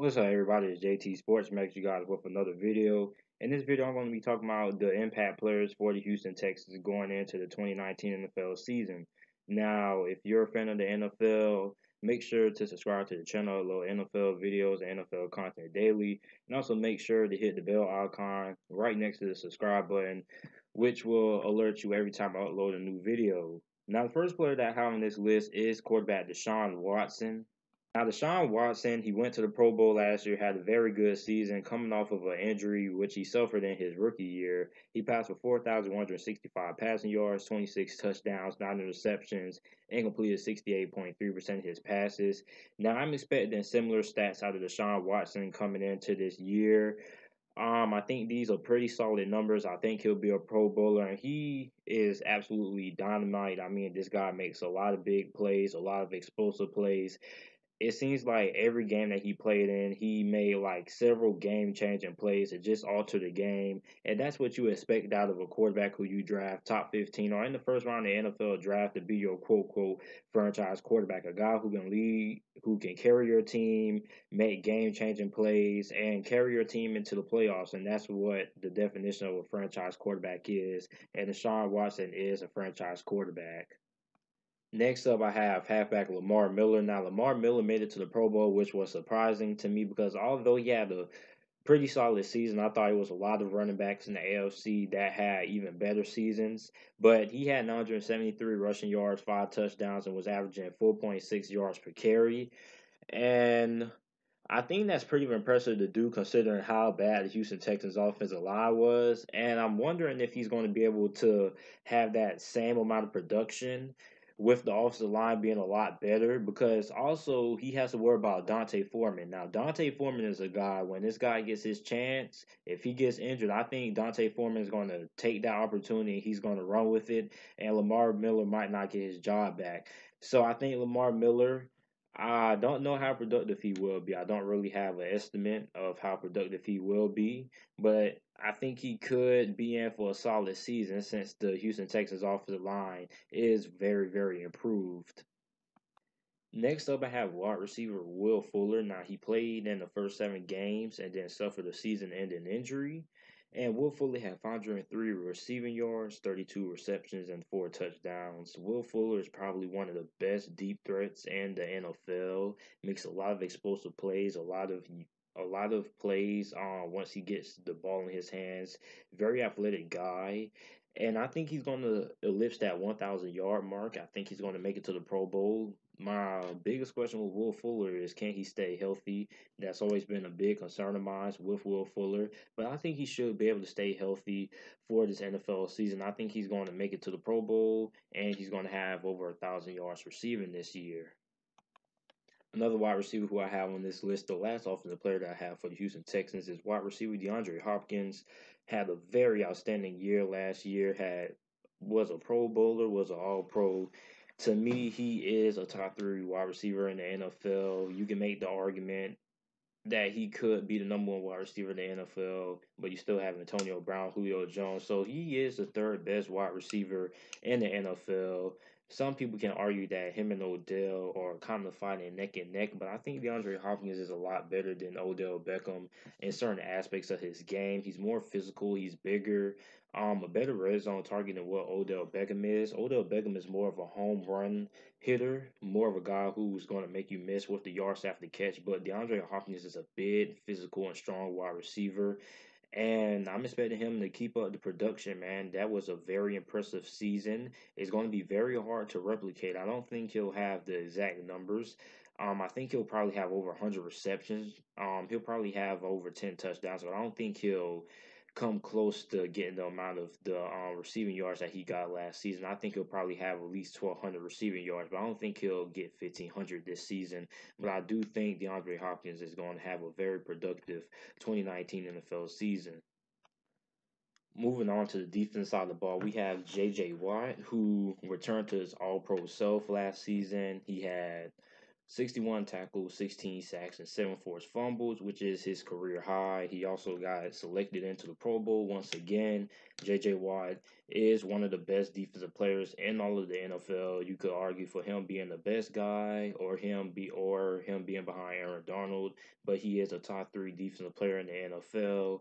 What's up, everybody? It's JT Sports Max. You guys with another video. In this video, I'm going to be talking about the impact players for the Houston Texans going into the 2019 NFL season. Now, if you're a fan of the NFL, make sure to subscribe to the channel. Little NFL videos and NFL content daily, and also make sure to hit the bell icon right next to the subscribe button, which will alert you every time I upload a new video. Now, the first player that I have on this list is quarterback Deshaun Watson. Now, Deshaun Watson, he went to the Pro Bowl last year, had a very good season, coming off of an injury which he suffered in his rookie year. He passed for 4,165 passing yards, 26 touchdowns, 9 interceptions, and completed 68.3% of his passes. Now, I'm expecting similar stats out of Deshaun Watson coming into this year. I think these are pretty solid numbers. I think he'll be a Pro Bowler, and he is absolutely dynamite. I mean, this guy makes a lot of big plays, a lot of explosive plays. It seems like every game that he played in, he made like several game changing plays that just alter the game. And that's what you expect out of a quarterback who you draft top 15 or in the first round of the NFL draft to be your quote quote franchise quarterback. A guy who can lead, who can carry your team, make game changing plays, and carry your team into the playoffs. And that's what the definition of a franchise quarterback is. And Deshaun Watson is a franchise quarterback. Next up, I have halfback Lamar Miller. Now, Lamar Miller made it to the Pro Bowl, which was surprising to me because although he had a pretty solid season, I thought it was a lot of running backs in the AFC that had even better seasons. But he had 973 rushing yards, 5 touchdowns, and was averaging 4.6 yards per carry. And I think that's pretty impressive to do considering how bad the Houston Texans offensive line was. And I'm wondering if he's going to be able to have that same amount of production with the offensive line being a lot better because also he has to worry about Dante Foreman. Now, Dante Foreman is a guy, when this guy gets his chance, if he gets injured, I think Dante Foreman is going to take that opportunity. He's going to run with it, and Lamar Miller might not get his job back. So I think Lamar Miller, I don't know how productive he will be. I don't really have an estimate of how productive he will be, but I think he could be in for a solid season since the Houston Texans offensive line is very, very improved. Next up, I have wide receiver Will Fuller. Now, he played in the first 7 games and then suffered a season ending injury. And Will Fuller had 503 receiving yards, 32 receptions, and 4 touchdowns. Will Fuller is probably one of the best deep threats in the NFL. Makes a lot of explosive plays, a lot of plays once he gets the ball in his hands. Very athletic guy. And I think he's going to eclipse that 1,000 yard mark. I think he's going to make it to the Pro Bowl. My biggest question with Will Fuller is, can he stay healthy? That's always been a big concern of mine with Will Fuller. But I think he should be able to stay healthy for this NFL season. I think he's going to make it to the Pro Bowl, and he's going to have over 1,000 yards receiving this year. Another wide receiver who I have on this list, the last offensive player that I have for the Houston Texans, is wide receiver DeAndre Hopkins. Had a very outstanding year last year. Was a Pro Bowler, was an All Pro. To me, he is a top 3 wide receiver in the NFL. You can make the argument that he could be the number 1 wide receiver in the NFL, but you still have Antonio Brown, Julio Jones. So he is the 3rd best wide receiver in the NFL. Some people can argue that him and Odell are kind of fighting neck and neck, but I think DeAndre Hopkins is a lot better than Odell Beckham in certain aspects of his game. He's more physical, he's bigger, a better red zone target than what Odell Beckham is. Odell Beckham is more of a home run hitter, more of a guy who's going to make you miss with the yards after the catch. But DeAndre Hopkins is a big, physical, and strong wide receiver. And I'm expecting him to keep up the production, man. That was a very impressive season. It's going to be very hard to replicate. I don't think he'll have the exact numbers. I think he'll probably have over 100 receptions. He'll probably have over 10 touchdowns, but I don't think he'll come close to getting the amount of the receiving yards that he got last season. I think he'll probably have at least 1,200 receiving yards, but I don't think he'll get 1,500 this season. But I do think DeAndre Hopkins is going to have a very productive 2019 NFL season. Moving on to the defense side of the ball, we have J.J. Watt, who returned to his All-Pro self last season. He had 61 tackles, 16 sacks, and 7 forced fumbles, which is his career high. He also got selected into the Pro Bowl once again. J.J. Watt is one of the best defensive players in all of the NFL. You could argue for him being the best guy or him being behind Aaron Donald, but he is a top 3 defensive player in the NFL.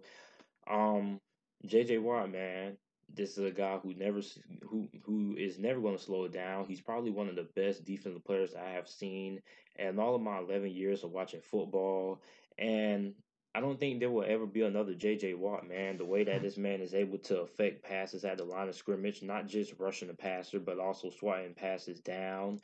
Um, J.J. Watt, man, this is a guy who is never going to slow it down. He's probably one of the best defensive players I have seen in all of my 11 years of watching football, and I don't think there will ever be another J.J. Watt, man. The way that this man is able to affect passes at the line of scrimmage, not just rushing the passer, but also swatting passes down.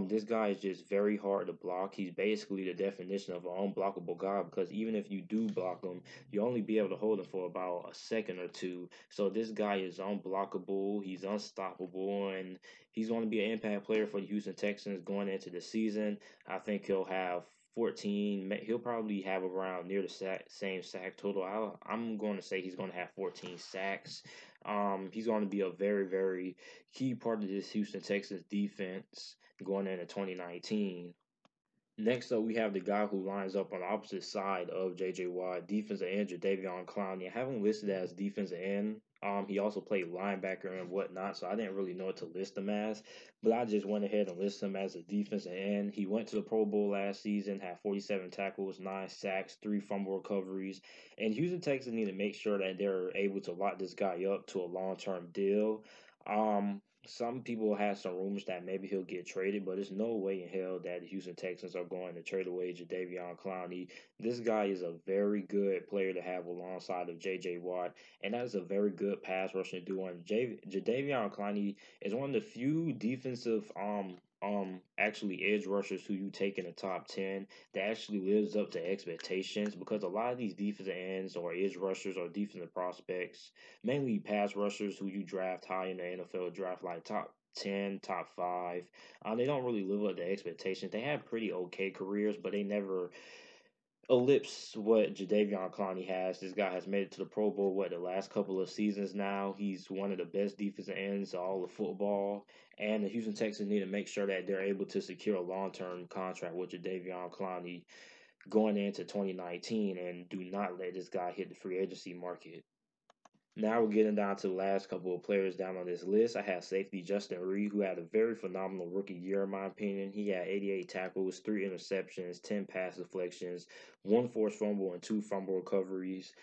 This guy is just very hard to block. He's basically the definition of an unblockable guy because even if you do block him, you only be able to hold him for about a second or two. So this guy is unblockable. He's unstoppable, and he's going to be an impact player for the Houston Texans going into the season. I think he'll have 14. He'll probably have around near the same sack total. I'm going to say he's going to have 14 sacks. He's going to be a very, very key part of this Houston Texans defense going into 2019. Next up, we have the guy who lines up on the opposite side of J.J. Watt, defensive end Jadeveon Clowney. I have him listed as defensive end. He also played linebacker and whatnot, so I didn't really know what to list him as. But I just went ahead and listed him as a defensive end. He went to the Pro Bowl last season, had 47 tackles, 9 sacks, 3 fumble recoveries. And Houston Texans need to make sure that they're able to lock this guy up to a long-term deal. Some people have some rumors that maybe he'll get traded, but there's no way in hell that the Houston Texans are going to trade away Jadeveon Clowney. This guy is a very good player to have alongside of J.J. Watt, and that is a very good pass rushing duo. And Jadeveon Clowney is one of the few defensive actually edge rushers who you take in the top 10 that actually lives up to expectations, because a lot of these defensive ends or edge rushers or defensive prospects, mainly pass rushers who you draft high in the NFL draft, like top 10, top 5. They don't really live up to expectations. They have pretty okay careers, but they never ellipse what Jadeveon Clowney has. This guy has made it to the Pro Bowl, the last couple of seasons now. He's one of the best defensive ends of all of football. And the Houston Texans need to make sure that they're able to secure a long-term contract with Jadeveon Clowney going into 2019 and do not let this guy hit the free agency market. Now we're getting down to the last couple of players down on this list. I have safety Justin Reed, who had a very phenomenal rookie year, in my opinion. He had 88 tackles, 3 interceptions, 10 pass deflections, 1 forced fumble, and 2 fumble recoveries.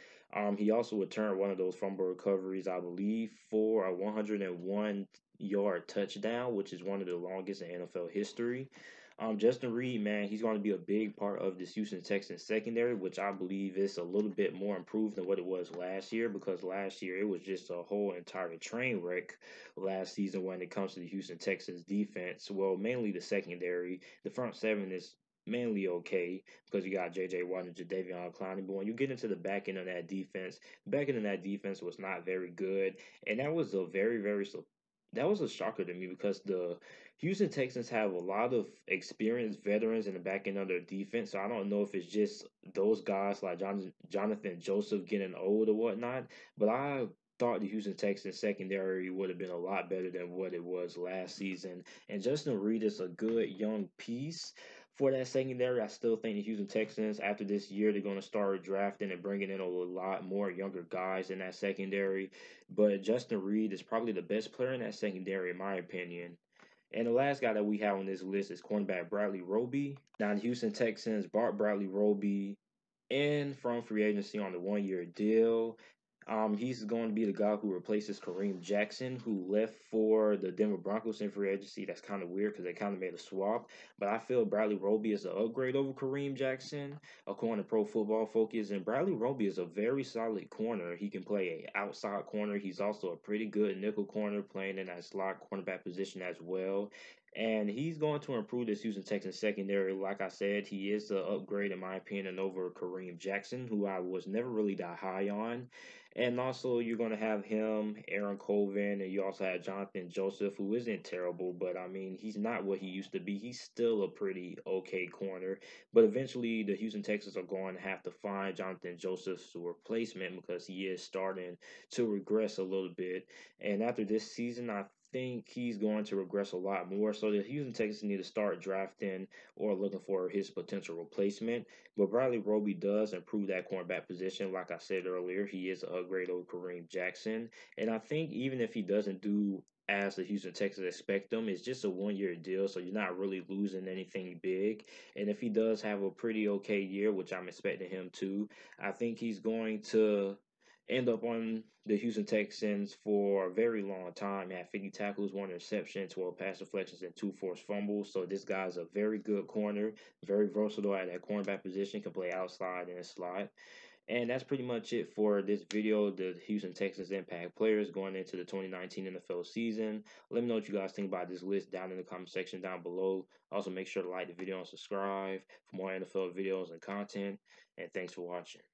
He also returned one of those fumble recoveries, I believe, for a 101-yard touchdown, which is one of the longest in NFL history. Justin Reed, man, he's going to be a big part of this Houston Texans secondary, which I believe is a little bit more improved than what it was last year, because last year it was just a whole entire train wreck last season when it comes to the Houston Texans defense. Well, mainly the secondary. The front seven is mainly okay because you got J.J. Watt and Jadeveon Clowney. But when you get into the back end of that defense, was not very good. And that was a that was a shocker to me because the Houston Texans have a lot of experienced veterans in the back end of their defense. So I don't know if it's just those guys like Jonathan Joseph getting old or whatnot. But I thought the Houston Texans secondary would have been a lot better than what it was last season. And Justin Reed is a good young piece for that secondary. I still think the Houston Texans, after this year, they're going to start drafting and bringing in a lot more younger guys in that secondary. But Justin Reed is probably the best player in that secondary, in my opinion. And the last guy that we have on this list is cornerback Bradley Roby. Now, the Houston Texans brought Bradley Roby in from free agency on the 1-year deal. He's going to be the guy who replaces Kareem Jackson, who left for the Denver Broncos in free agency. That's kind of weird because they kind of made a swap. But I feel Bradley Roby is an upgrade over Kareem Jackson, according to Pro Football Focus. And Bradley Roby is a very solid corner. He can play a outside corner. He's also a pretty good nickel corner, playing in that slot cornerback position as well. And he's going to improve this Houston Texans secondary. Like I said, he is an upgrade, in my opinion, over Kareem Jackson, who I was never really that high on. And also, you're going to have him, Aaron Colvin, and you also have Jonathan Joseph, who isn't terrible, but I mean, he's not what he used to be. He's still a pretty okay corner. But eventually, the Houston Texans are going to have to find Jonathan Joseph's replacement because he is starting to regress a little bit. And after this season, I think he's going to regress a lot more. So the Houston Texans need to start drafting or looking for his potential replacement. But Bradley Roby does improve that cornerback position. Like I said earlier, he is a upgrade over Kareem Jackson. And I think even if he doesn't do as the Houston Texans expect him, it's just a 1 year deal, so you're not really losing anything big. And if he does have a pretty okay year, which I'm expecting him to, I think he's going to end up on the Houston Texans for a very long time. He had 50 tackles, 1 interception, 12 pass deflections, and 2 forced fumbles. So this guy's a very good corner, very versatile at that cornerback position, can play outside and slot. And that's pretty much it for this video, the Houston Texans impact players going into the 2019 NFL season. Let me know what you guys think about this list down in the comment section down below. Also, make sure to like the video and subscribe for more NFL videos and content. And thanks for watching.